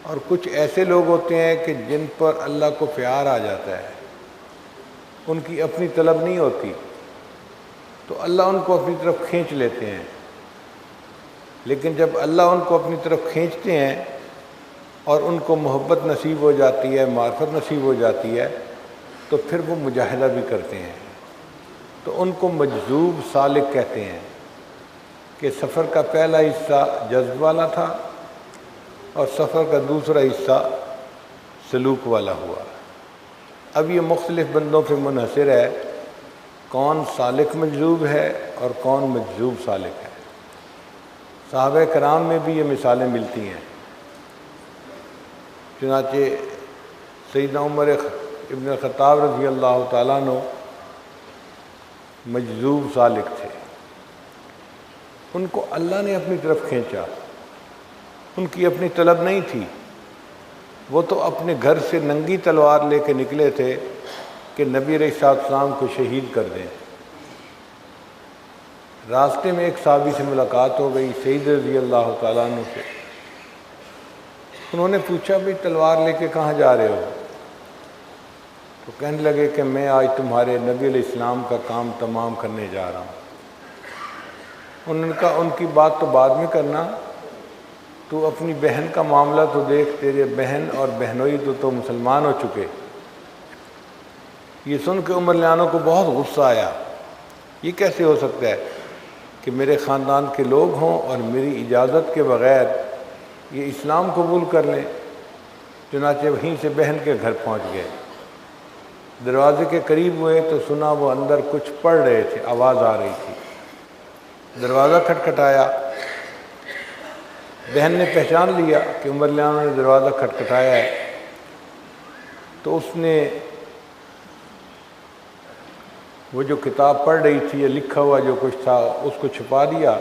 اور کچھ ایسے لوگ ہوتے ہیں کہ جن پر اللہ کو پیار آ جاتا ہے، ان کی اپنی طلب نہیں ہوتی، تو اللہ ان کو اپنی طرف کھینچ لیتے ہیں۔ لیکن جب اللہ ان کو اپنی طرف کھینچتے ہیں اور ان کو محبت نصیب ہو جاتی ہے، معرفت نصیب ہو جاتی ہے، تو پھر وہ مجاہدہ بھی کرتے ہیں۔ تو ان کو مجذوب سالک کہتے ہیں کہ سفر کا پہلا حصہ جذب والا تھا اور سفر کا دوسرا حصہ سلوک والا ہوا۔ اب یہ مختلف بندوں پہ منحصر ہے کون سالک مجذوب ہے اور کون مجذوب سالک ہے۔ صحابہ کرام میں بھی یہ مثالیں ملتی ہیں۔ چنانچہ سیدنا عمر ابن الخطاب رضی اللہ تعالیٰ عنہ مجذوب سالک تھے، ان کو اللہ نے اپنی طرف کھینچا، ان کی اپنی طلب نہیں تھی۔ وہ تو اپنے گھر سے ننگی تلوار لے کے نکلے تھے کہ نبی علیہ السلام کو شہید کر دیں۔ راستے میں ایک صحابی سے ملاقات ہو گئی، سعید رضی اللہ تعالیٰ عنہ سے۔ انہوں نے پوچھا بھئی تلوار لے کے کہاں جا رہے ہو؟ تو کہنے لگے کہ میں آج تمہارے نبی علیہ السلام کا کام تمام کرنے جا رہا ہوں۔ انہوں نے کہا ان کی بات تو بعد میں کرنا، تو اپنی بہن کا معاملہ تو دیکھ، تیرے بہن اور بہنوئی تو مسلمان ہو چکے۔ یہ سن کے عمر لیانوں کو بہت غصہ آیا، یہ کیسے ہو سکتا ہے کہ میرے خاندان کے لوگ ہوں اور میری اجازت کے بغیر یہ اسلام قبول کر لیں۔ چنانچہ وہیں سے بہن کے گھر پہنچ گئے، دروازے کے قریب ہوئے تو سنا وہ اندر کچھ پڑھ رہے تھے، آواز آ رہی تھی۔ دروازہ کھٹکھٹایا، بہن نے پہچان لیا کہ عمر لیانوں نے دروازہ کھٹکھٹایا ہے، تو اس نے وہ جو کتاب پڑھ رہی تھی یا لکھا ہوا جو کچھ تھا اس کو چھپا دیا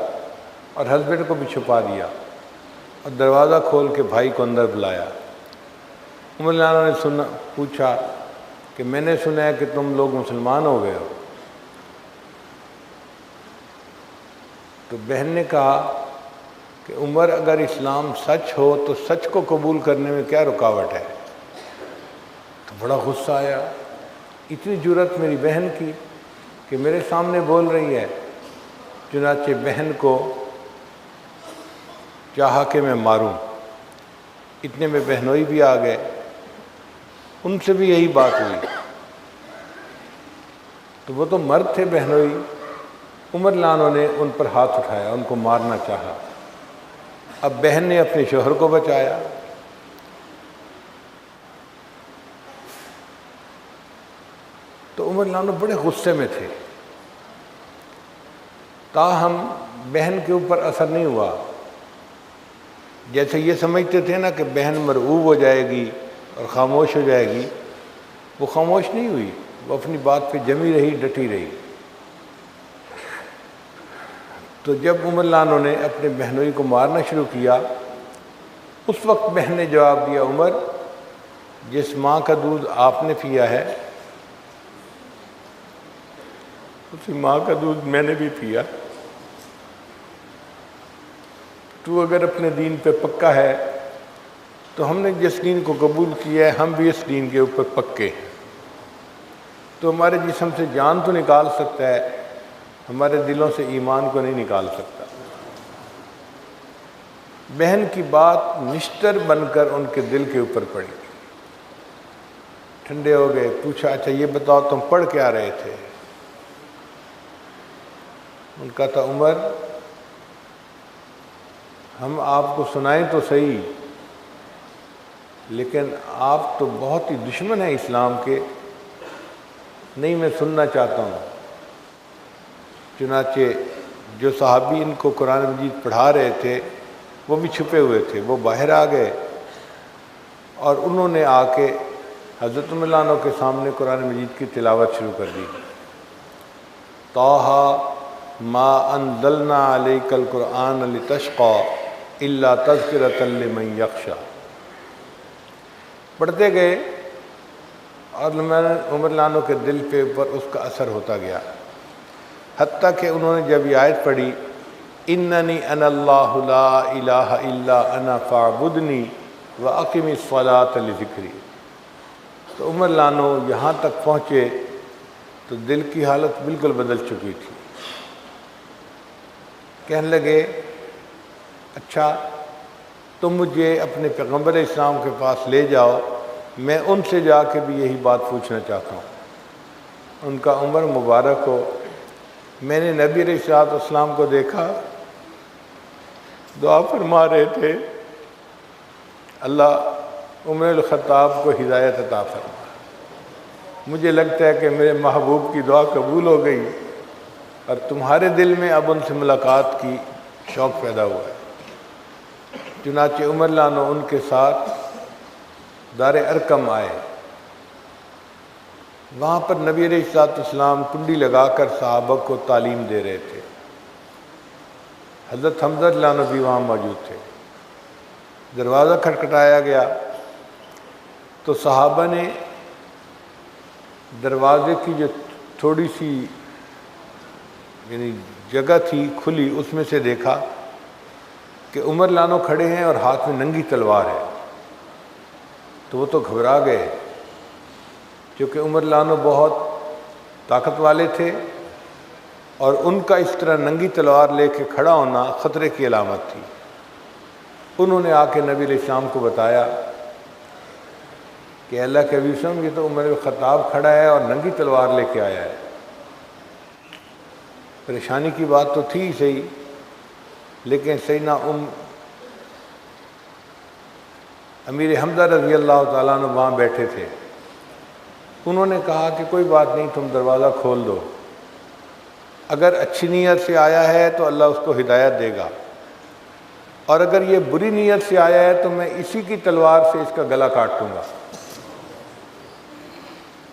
اور ہسبینڈ کو بھی چھپا دیا اور دروازہ کھول کے بھائی کو اندر بلایا۔ عمر لیانوں نے پوچھا کہ میں نے سنا ہے کہ تم لوگ مسلمان ہو گئے ہو۔ تو بہن نے کہا کہ عمر اگر اسلام سچ ہو تو سچ کو قبول کرنے میں کیا رکاوٹ ہے؟ تو بڑا غصہ آیا، اتنی جرأت میری بہن کی کہ میرے سامنے بول رہی ہے۔ چنانچہ بہن کو چاہا کہ میں ماروں، اتنے میں بہنوئی بھی آ گئے، ان سے بھی یہی بات ہوئی۔ تو وہ تو مرد تھے بہنوئی، عمر لیانوں نے ان پر ہاتھ اٹھایا، ان کو مارنا چاہا۔ اب بہن نے اپنے شوہر کو بچایا۔ تو عمر لیانوں بڑے غصے میں تھے، تاہم بہن کے اوپر اثر نہیں ہوا۔ جیسے یہ سمجھتے تھے نا کہ بہن مرعوب ہو جائے گی اور خاموش ہو جائے گی، وہ خاموش نہیں ہوئی، وہ اپنی بات پہ جمی رہی، ڈٹی رہی۔ تو جب عمر لیانوں نے اپنے بہنوئی کو مارنا شروع کیا، اس وقت بہن نے جواب دیا، عمر جس ماں کا دودھ آپ نے پیا ہے اسی ماں کا دودھ میں نے بھی پیا۔ تو اگر اپنے دین پہ پکا ہے تو ہم نے جس دین کو قبول کیا ہے ہم بھی اس دین کے اوپر پکے ہیں۔ تو ہمارے جسم سے جان تو نکال سکتا ہے، ہمارے دلوں سے ایمان کو نہیں نکال سکتا۔ بہن کی بات نشتر بن کر ان کے دل کے اوپر پڑی، ٹھنڈے ہو گئے۔ پوچھا اچھا یہ بتاؤ تم پڑھ کیا رہے تھے؟ ان کا تھا عمر ہم آپ کو سنائیں تو صحیح، لیکن آپ تو بہت ہی دشمن ہیں اسلام کے، نہیں میں سننا چاہتا ہوں۔ چنانچہ جو صحابی ان کو قرآن مجید پڑھا رہے تھے وہ بھی چھپے ہوئے تھے، وہ باہر آ گئے اور انہوں نے آ کے حضرت عمر لیانوں کے سامنے قرآن مجید کی تلاوت شروع کر دی۔ طٰہٰ ما انزلنا علیک القرآن لتشقیٰ الا تذکرۃ لمن یخشیٰ۔ پڑھتے گئے اور عمر لیانوں کے دل پہ اوپر اس کا اثر ہوتا گیا، حتیٰ کہ انہوں نے جب یہ آیت پڑھی اننی انا اللہ لا الہ الا انا فاعبدنی وَأَقِمِ الصَّلَاةَ لِذِكْرِی۔ تو عمر لانو یہاں تک پہنچے تو دل کی حالت بالکل بدل چکی تھی۔ کہنے لگے اچھا تم مجھے اپنے پیغمبر اسلام کے پاس لے جاؤ، میں ان سے جا کے بھی یہی بات پوچھنا چاہتا ہوں۔ ان کا عمر مبارک ہو۔ میں نے نبی علیہ السلام کو دیکھا، دعا فرما رہے تھے، اللہ عمر الخطاب کو ہدایت عطا فرما۔ مجھے لگتا ہے کہ میرے محبوب کی دعا قبول ہو گئی اور تمہارے دل میں اب ان سے ملاقات کی شوق پیدا ہوا ہے۔ چنانچہ عمر لانو ان کے ساتھ دار ارقم آئے۔ وہاں پر نبی علیہ السلام کنڈی لگا کر صحابہ کو تعلیم دے رہے تھے۔ حضرت حمزہ لانو بھی وہاں موجود تھے۔ دروازہ کھٹکھٹایا گیا تو صحابہ نے دروازے کی جو تھوڑی سی یعنی جگہ تھی کھلی، اس میں سے دیکھا کہ عمر لانو کھڑے ہیں اور ہاتھ میں ننگی تلوار ہے۔ تو وہ تو گھبرا گئے، کیونکہ عمر لانو بہت طاقت والے تھے اور ان کا اس طرح ننگی تلوار لے کے کھڑا ہونا خطرے کی علامت تھی۔ انہوں نے آ کے نبی علیہ السلام کو بتایا کہ اللہ کے حبیب صلی یہ تو عمر الخطاب کھڑا ہے اور ننگی تلوار لے کے آیا ہے۔ پریشانی کی بات تو تھی ہی صحیح، لیکن سیدنا امیر حمزہ رضی اللہ تعالیٰ عنہ وہاں بیٹھے تھے۔ انہوں نے کہا کہ کوئی بات نہیں، تم دروازہ کھول دو، اگر اچھی نیت سے آیا ہے تو اللہ اس کو ہدایت دے گا، اور اگر یہ بری نیت سے آیا ہے تو میں اسی کی تلوار سے اس کا گلا کاٹ دوں گا۔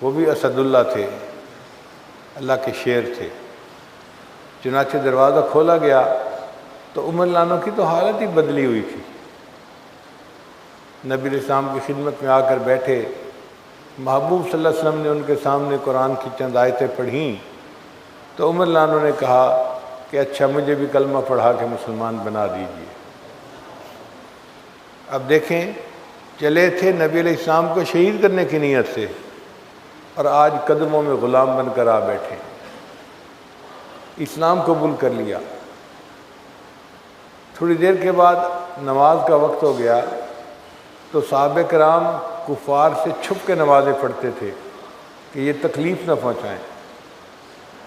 وہ بھی اسد اللہ تھے، اللہ کے شیر تھے۔ چنانچہ دروازہ کھولا گیا تو عمر لانو کی تو حالت ہی بدلی ہوئی تھی۔ نبی علیہ السلام کی خدمت میں آ کر بیٹھے، محبوب صلی اللہ علیہ وسلم نے ان کے سامنے قرآن کی چند آیتیں پڑھیں تو عمر لانو نے کہا کہ اچھا مجھے بھی کلمہ پڑھا کے مسلمان بنا دیجیے۔ اب دیکھیں، چلے تھے نبی علیہ السلام کو شہید کرنے کی نیت سے، اور آج قدموں میں غلام بن کر آ بیٹھے، اسلام قبول کر لیا۔ تھوڑی دیر کے بعد نماز کا وقت ہو گیا تو صحابہ کرام کفار سے چھپ کے نمازیں پڑھتے تھے کہ یہ تکلیف نہ پہنچائیں۔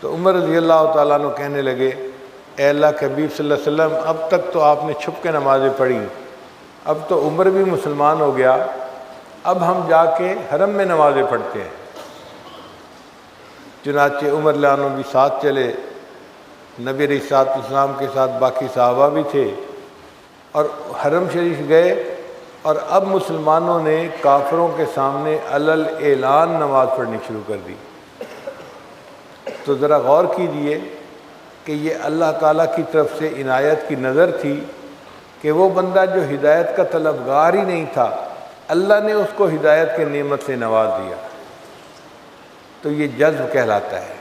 تو عمر رضی اللہ تعالیٰ عنہ کہنے لگے، اے اللہ کے حبیب صلی اللہ علیہ وسلم، اب تک تو آپ نے چھپ کے نمازیں پڑھی، اب تو عمر بھی مسلمان ہو گیا، اب ہم جا کے حرم میں نمازیں پڑھتے ہیں۔ چنانچہ عمر لانو بھی ساتھ چلے، نبی علیہ السلام کے ساتھ باقی صحابہ بھی تھے، اور حرم شریف گئے، اور اب مسلمانوں نے کافروں کے سامنے علل اعلان نماز پڑھنی شروع کر دی۔ تو ذرا غور کیجئے کہ یہ اللہ تعالیٰ کی طرف سے عنایت کی نظر تھی کہ وہ بندہ جو ہدایت کا طلبگار ہی نہیں تھا، اللہ نے اس کو ہدایت کے نعمت سے نواز دیا۔ تو یہ جذب کہلاتا ہے۔